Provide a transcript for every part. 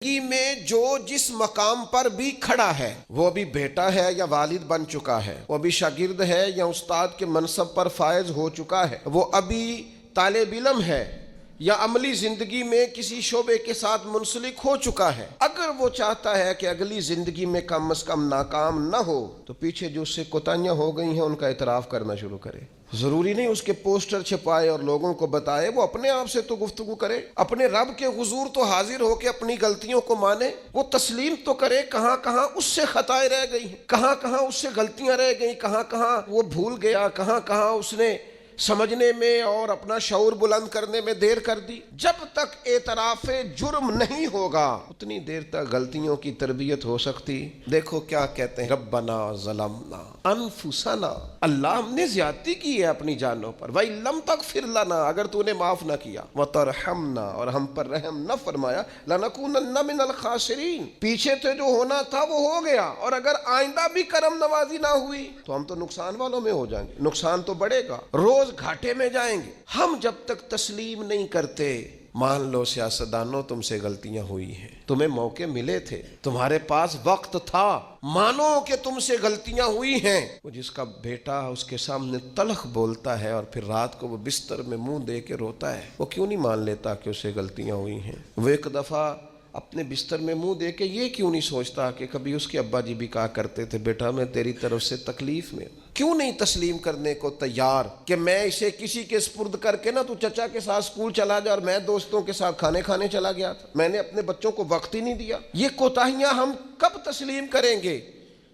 زندگی میں جو جس مقام پر بھی کھڑا ہے، وہ ابھی بیٹا ہے یا والد بن چکا ہے، وہ ابھی شاگرد ہے یا استاد کے منصب پر فائز ہو چکا ہے، وہ ابھی طالب علم ہے یا عملی زندگی میں کسی شعبے کے ساتھ منسلک ہو چکا ہے، اگر وہ چاہتا ہے کہ اگلی زندگی میں کم از کم ناکام نہ ہو تو پیچھے جو اس سے کوتاہیاں ہو گئی ہیں ان کا اعتراف کرنا شروع کرے۔ ضروری نہیں اس کے پوسٹر چھپائے اور لوگوں کو بتائے، وہ اپنے آپ سے تو گفتگو کرے، اپنے رب کے حضور تو حاضر ہو کے اپنی غلطیوں کو مانے، وہ تسلیم تو کرے کہاں کہاں اس سے خطائیں رہ گئی ہیں، کہاں کہاں اس سے غلطیاں رہ گئیں، کہاں کہاں وہ بھول گیا، کہاں کہاں اس نے سمجھنے میں اور اپنا شعور بلند کرنے میں دیر کر دی۔ جب تک اعتراف جرم نہیں ہوگا اتنی دیر تک غلطیوں کی تربیت ہو سکتی۔ دیکھو کیا کہتے ہیں، ربنا ظلمنا انفسنا، اللہ ہم نے زیادتی کی ہے اپنی جانوں پر، وَإِن لَمْ تَغْفِرْ لَنَا، اگر تو نے معاف نہ کیا، وَتَرْحَمْنَا، اور ہم پر رحم نہ فرمایا، لَنَكُونَنَّ مِنَ الْخَاسِرِينَ، پیچھے سے جو ہونا تھا وہ ہو گیا، اور اگر آئندہ بھی کرم نوازی نہ ہوئی تو ہم تو نقصان والوں میں ہو جائیں گے، نقصان تو بڑھے گا، روز گھاٹے میں جائیں گے۔ ہم جب تک تسلیم نہیں کرتے، مان لو سیاستدانوں تم سے غلطیاں ہوئی ہیں، تمہیں موقع ملے تھے، تمہارے پاس وقت تھا، مانو کہ تم سے غلطیاں ہوئی ہیں۔ وہ جس کا بیٹا اس کے سامنے تلخ بولتا ہے اور پھر رات کو وہ بستر میں منہ دے کے روتا ہے، وہ کیوں نہیں مان لیتا کہ اس سے غلطیاں ہوئی ہیں؟ وہ ایک دفعہ اپنے بستر میں منہ دے کے یہ کیوں نہیں سوچتا کہ کبھی اس کے ابا جی بھی کہا کرتے تھے بیٹا میں تیری طرف سے تکلیف میں ہوں؟ کیوں نہیں تسلیم کرنے کو تیار کہ میں اسے کسی کے سپرد کر کے نا تو چچا کے ساتھ اسکول چلا جا اور میں دوستوں کے ساتھ کھانے کھانے چلا گیا تھا، میں نے اپنے بچوں کو وقت ہی نہیں دیا۔ یہ کوتاہیاں ہم کب تسلیم کریں گے؟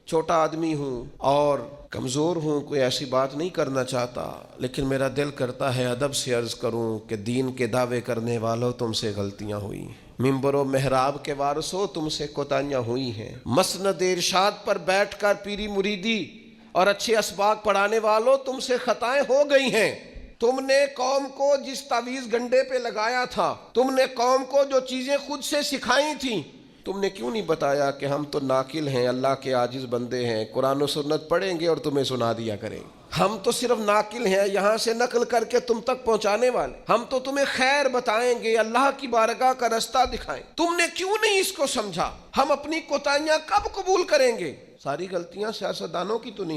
چھوٹا آدمی ہوں اور کمزور ہوں، کوئی ایسی بات نہیں کرنا چاہتا، لیکن میرا دل کرتا ہے ادب سے عرض کروں کہ دین کے دعوے کرنے والوں تم سے غلطیاں ہوئی، ممبر و محراب کے وارثوں تم سے کوتاہیاں ہوئی ہیں، مسند ارشاد پر بیٹھ کر پیری مریدی اور اچھے اسباق پڑھانے والوں تم سے خطائیں ہو گئی ہیں۔ تم نے قوم کو جس تعویذ گنڈے پہ لگایا تھا، تم نے قوم کو جو چیزیں خود سے سکھائی تھیں، تم نے کیوں نہیں بتایا کہ ہم تو ناقل ہیں، اللہ کے عاجز بندے ہیں، قرآن و سنت پڑھیں گے اور تمہیں سنا دیا کریں گے، ہم تو صرف ناقل ہیں، یہاں سے نقل کر کے تم تک پہنچانے والے، ہم تو تمہیں خیر بتائیں گے، اللہ کی بارگاہ کا رستہ دکھائیں۔ تم نے کیوں نہیں اس کو سمجھا؟ ہم اپنی کوتاہیاں کب قبول کریں گے؟ ساری غلطیاں سیاستدانوں کی تو نہیں